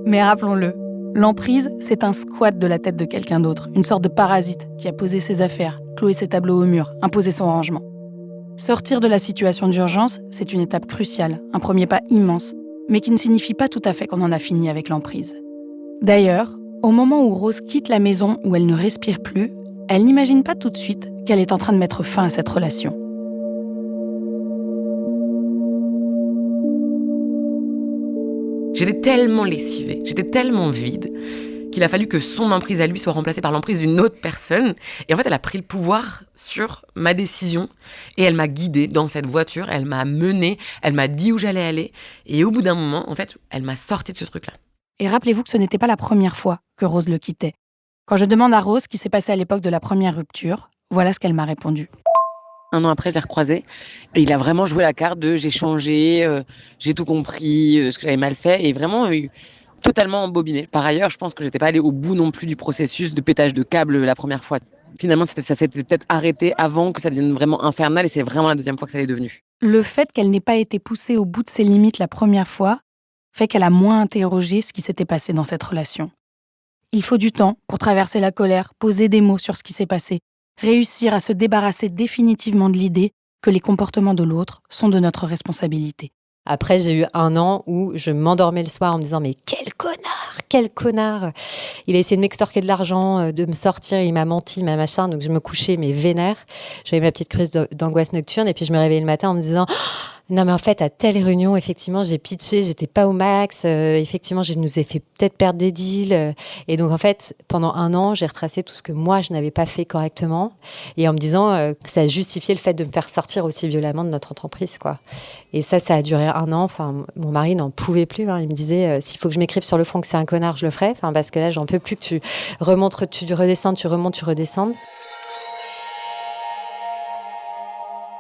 Mais rappelons-le, l'emprise, c'est un squat de la tête de quelqu'un d'autre, une sorte de parasite qui a posé ses affaires, cloué ses tableaux au mur, imposé son rangement. Sortir de la situation d'urgence, c'est une étape cruciale, un premier pas immense, mais qui ne signifie pas tout à fait qu'on en a fini avec l'emprise. D'ailleurs, au moment où Rose quitte la maison où elle ne respire plus, elle n'imagine pas tout de suite qu'elle est en train de mettre fin à cette relation. J'étais tellement lessivée, j'étais tellement vide qu'il a fallu que son emprise à lui soit remplacée par l'emprise d'une autre personne. Et en fait, elle a pris le pouvoir sur ma décision et elle m'a guidée dans cette voiture, elle m'a menée, elle m'a dit où j'allais aller. Et au bout d'un moment, en fait, elle m'a sorti de ce truc-là. Et rappelez-vous que ce n'était pas la première fois que Rose le quittait. Quand je demande à Rose ce qui s'est passé à l'époque de la première rupture, voilà ce qu'elle m'a répondu. 1 an après, je l'ai recroisé. Et il a vraiment joué la carte de j'ai changé, j'ai tout compris, ce que j'avais mal fait. Et vraiment, totalement embobiné. Par ailleurs, je pense que j'étais pas allée au bout non plus du processus de pétage de câble la première fois. Finalement, ça s'était peut-être arrêté avant que ça devienne vraiment infernal et c'est vraiment la deuxième fois que ça l'est devenu. Le fait qu'elle n'ait pas été poussée au bout de ses limites la première fois fait qu'elle a moins interrogé ce qui s'était passé dans cette relation. Il faut du temps pour traverser la colère, poser des mots sur ce qui s'est passé, réussir à se débarrasser définitivement de l'idée que les comportements de l'autre sont de notre responsabilité. Après, j'ai eu 1 an où je m'endormais le soir en me disant « Mais quel connard ! Il a essayé de m'extorquer de l'argent, de me sortir, il m'a menti, ma machin. » Donc je me couchais, mais vénère. J'avais ma petite crise d'angoisse nocturne et puis je me réveillais le matin en me disant « Non mais en fait, à telle réunion, effectivement, j'ai pitché, j'étais pas au max. Effectivement, je nous ai fait peut-être perdre des deals. » Et donc en fait, pendant 1 an, j'ai retracé tout ce que moi, je n'avais pas fait correctement. Et en me disant que ça a justifié le fait de me faire sortir aussi violemment de notre entreprise, quoi. Et ça a duré 1 an. Enfin, mon mari n'en pouvait plus. Hein. Il me disait, s'il faut que je m'écrive sur le front que c'est un connard, je le ferai. Enfin, parce que là, j'en peux plus que tu remontes, tu redescends, tu remontes, tu redescends.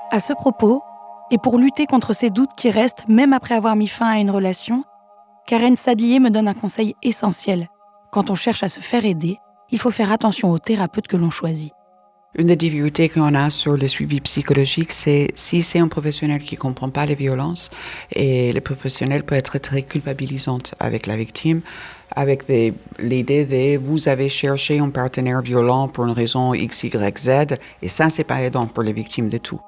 À ce propos, et pour lutter contre ces doutes qui restent même après avoir mis fin à une relation, Karen Sadlier me donne un conseil essentiel. Quand on cherche à se faire aider, il faut faire attention au thérapeute que l'on choisit. Une des difficultés qu'on a sur le suivi psychologique, c'est si c'est un professionnel qui ne comprend pas les violences, et le professionnel peut être très culpabilisant avec la victime, avec l'idée de « vous avez cherché un partenaire violent pour une raison X, Y, Z », et ça, c'est pas aidant pour les victimes de tout.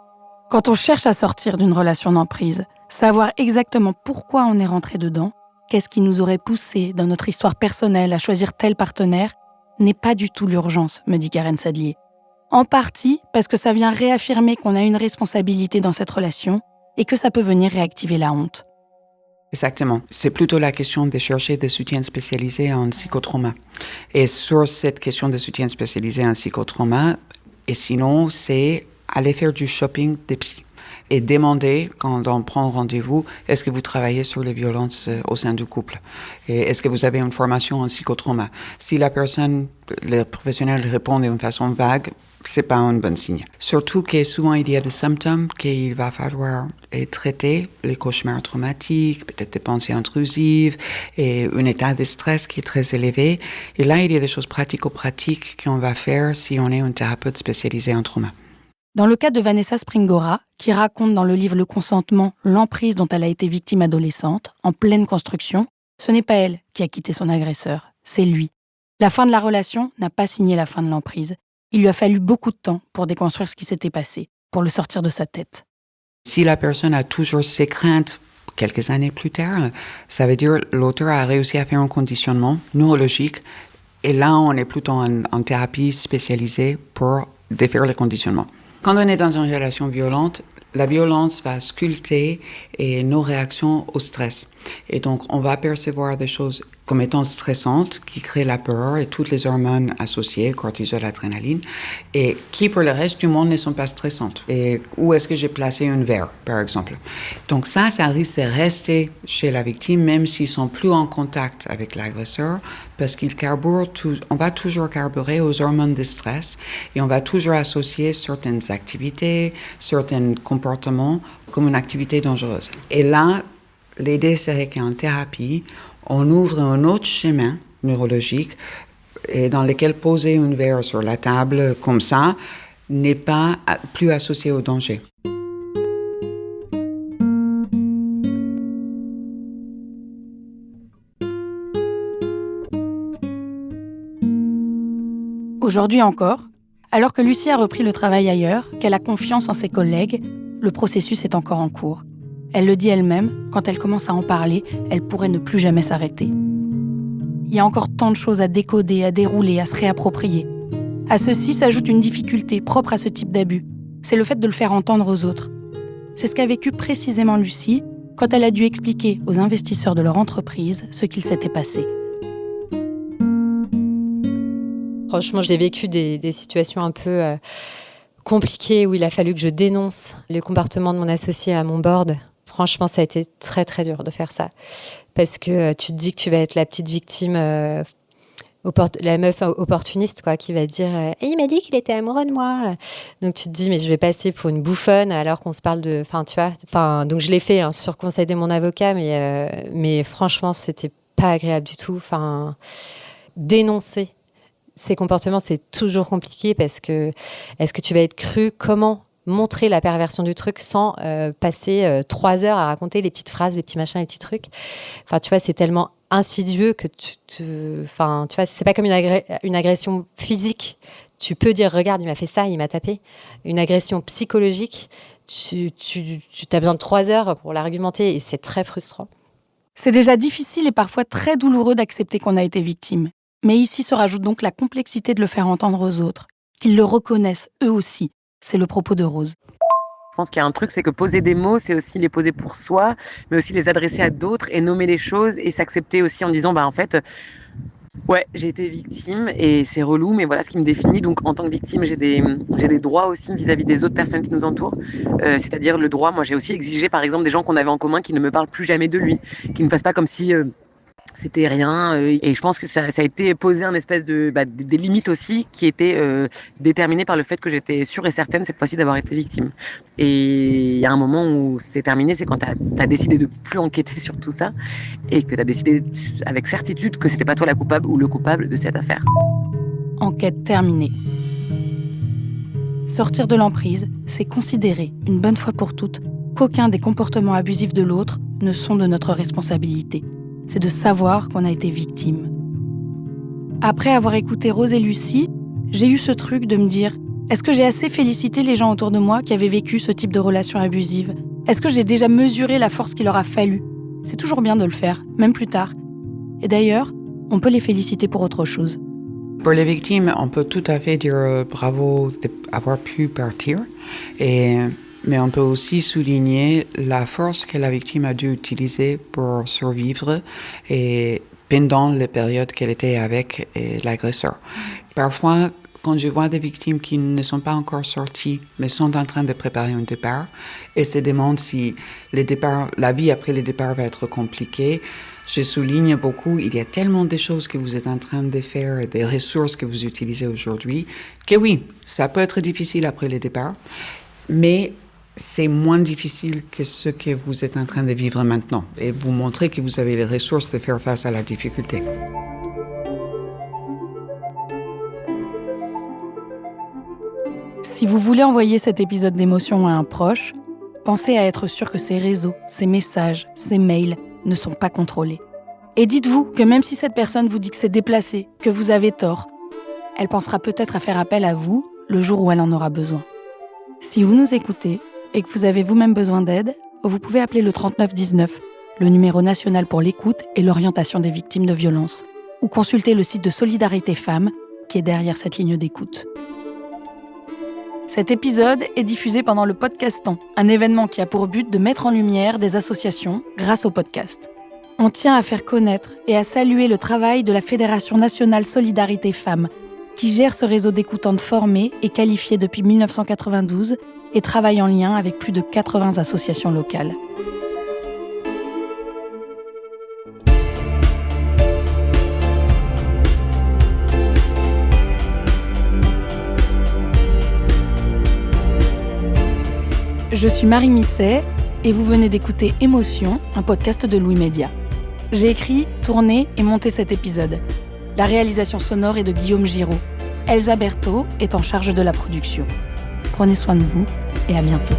Quand on cherche à sortir d'une relation d'emprise, savoir exactement pourquoi on est rentré dedans, qu'est-ce qui nous aurait poussé dans notre histoire personnelle à choisir tel partenaire, n'est pas du tout l'urgence, me dit Karen Sadlier. En partie parce que ça vient réaffirmer qu'on a une responsabilité dans cette relation et que ça peut venir réactiver la honte. Exactement. C'est plutôt la question de chercher des soutiens spécialisés en psychotrauma. Et sur cette question de soutien spécialisé en psychotrauma, et sinon, c'est aller faire du shopping des psys et demander, quand on prend rendez-vous, est-ce que vous travaillez sur les violences au sein du couple? Et est-ce que vous avez une formation en psychotrauma? Si la personne, le professionnel répond d'une façon vague, c'est pas un bon signe. Surtout que souvent il y a des symptômes qu'il va falloir traiter, les cauchemars traumatiques, peut-être des pensées intrusives et un état de stress qui est très élevé. Et là, il y a des choses pratico-pratiques qu'on va faire si on est un thérapeute spécialisé en trauma. Dans le cas de Vanessa Springora, qui raconte dans le livre Le consentement l'emprise dont elle a été victime adolescente, en pleine construction, ce n'est pas elle qui a quitté son agresseur, c'est lui. La fin de la relation n'a pas signé la fin de l'emprise. Il lui a fallu beaucoup de temps pour déconstruire ce qui s'était passé, pour le sortir de sa tête. Si la personne a toujours ses craintes, quelques années plus tard, ça veut dire que l'auteur a réussi à faire un conditionnement neurologique. Et là, on est plutôt en thérapie spécialisée pour défaire le conditionnement. Quand on est dans une relation violente, la violence va sculpter nos réactions au stress. Et donc, on va percevoir des choses comme étant stressantes, qui créent la peur et toutes les hormones associées, cortisol, adrénaline, et qui, pour le reste du monde, ne sont pas stressantes. Et où est-ce que j'ai placé un verre, par exemple? Donc ça risque de rester chez la victime, même s'ils sont plus en contact avec l'agresseur, parce on va toujours carburer aux hormones de stress, et on va toujours associer certaines activités, certains comportements comme une activité dangereuse. Et là, l'idée serait qu'en thérapie, on ouvre un autre chemin neurologique et dans lequel poser un verre sur la table comme ça n'est pas plus associé au danger. Aujourd'hui encore, alors que Lucie a repris le travail ailleurs, qu'elle a confiance en ses collègues, le processus est encore en cours. Elle le dit elle-même, quand elle commence à en parler, elle pourrait ne plus jamais s'arrêter. Il y a encore tant de choses à décoder, à dérouler, à se réapproprier. À ceci s'ajoute une difficulté propre à ce type d'abus. C'est le fait de le faire entendre aux autres. C'est ce qu'a vécu précisément Lucie quand elle a dû expliquer aux investisseurs de leur entreprise ce qu'il s'était passé. Franchement, j'ai vécu des situations un peu compliquées où il a fallu que je dénonce le comportement de mon associé à mon board. Franchement, ça a été très, très dur de faire ça. Parce que tu te dis que tu vas être la petite victime, la meuf opportuniste, quoi, qui va dire « il m'a dit qu'il était amoureux de moi ». Donc tu te dis « mais je vais passer pour une bouffonne alors qu'on se parle de… » Enfin, tu vois. Donc je l'ai fait sur conseil de mon avocat, mais franchement, c'était pas agréable du tout. Enfin, dénoncer ces comportements, c'est toujours compliqué parce que est-ce que tu vas être cru? Comment montrer la perversion du truc sans passer 3 heures à raconter les petites phrases, les petits machins, les petits trucs. Enfin, tu vois, c'est tellement insidieux que enfin, tu vois, c'est pas comme une agression physique. Tu peux dire, regarde, il m'a fait ça, il m'a tapé. Une agression psychologique, tu as besoin de 3 heures pour l'argumenter et c'est très frustrant. C'est déjà difficile et parfois très douloureux d'accepter qu'on a été victime. Mais ici se rajoute donc la complexité de le faire entendre aux autres, qu'ils le reconnaissent eux aussi. C'est le propos de Rose. Je pense qu'il y a un truc, c'est que poser des mots, c'est aussi les poser pour soi, mais aussi les adresser à d'autres et nommer les choses et s'accepter aussi en disant, en fait, ouais, j'ai été victime et c'est relou, mais voilà ce qui me définit. Donc, en tant que victime, j'ai des droits aussi vis-à-vis des autres personnes qui nous entourent. C'est-à-dire le droit, moi j'ai aussi exigé par exemple des gens qu'on avait en commun qui ne me parlent plus jamais de lui, qui ne fassent pas comme si... c'était rien, et je pense que ça a été posé un espèce de des limites aussi qui étaient déterminées par le fait que j'étais sûre et certaine cette fois-ci d'avoir été victime. Et il y a un moment où c'est terminé, c'est quand t'as décidé de plus enquêter sur tout ça et que t'as décidé avec certitude que c'était pas toi la coupable ou le coupable de cette affaire. Enquête terminée. Sortir de l'emprise, c'est considérer, une bonne fois pour toutes, qu'aucun des comportements abusifs de l'autre ne sont de notre responsabilité. C'est de savoir qu'on a été victime. Après avoir écouté Rose et Lucie, j'ai eu ce truc de me dire « Est-ce que j'ai assez félicité les gens autour de moi qui avaient vécu ce type de relation abusive ? Est-ce que j'ai déjà mesuré la force qu'il leur a fallu ? C'est toujours bien de le faire, même plus tard. Et d'ailleurs, on peut les féliciter pour autre chose. » Pour les victimes, on peut tout à fait dire bravo d'avoir pu partir. Mais on peut aussi souligner la force que la victime a dû utiliser pour survivre et pendant les périodes qu'elle était avec l'agresseur. Parfois, quand je vois des victimes qui ne sont pas encore sorties, mais sont en train de préparer un départ, et se demandent si la vie après le départ va être compliquée, je souligne beaucoup, il y a tellement de choses que vous êtes en train de faire, des ressources que vous utilisez aujourd'hui, que oui, ça peut être difficile après le départ, mais c'est moins difficile que ce que vous êtes en train de vivre maintenant et vous montrer que vous avez les ressources de faire face à la difficulté. Si vous voulez envoyer cet épisode d'émotion à un proche, pensez à être sûr que ces réseaux, ces messages, ces mails ne sont pas contrôlés. Et dites-vous que même si cette personne vous dit que c'est déplacé, que vous avez tort, elle pensera peut-être à faire appel à vous le jour où elle en aura besoin. Si vous nous écoutez, et que vous avez vous-même besoin d'aide, vous pouvez appeler le 3919, le numéro national pour l'écoute et l'orientation des victimes de violences, ou consulter le site de Solidarité Femmes qui est derrière cette ligne d'écoute. Cet épisode est diffusé pendant le Podcaston, un événement qui a pour but de mettre en lumière des associations grâce au podcast. On tient à faire connaître et à saluer le travail de la Fédération nationale Solidarité Femmes, qui gère ce réseau d'écoutantes formées et qualifiées depuis 1992 et travaille en lien avec plus de 80 associations locales. Je suis Marie Misset et vous venez d'écouter Émotion, un podcast de Louis Média. J'ai écrit, tourné et monté cet épisode. La réalisation sonore est de Guillaume Giraud. Elsa Berthaud est en charge de la production. Prenez soin de vous et à bientôt.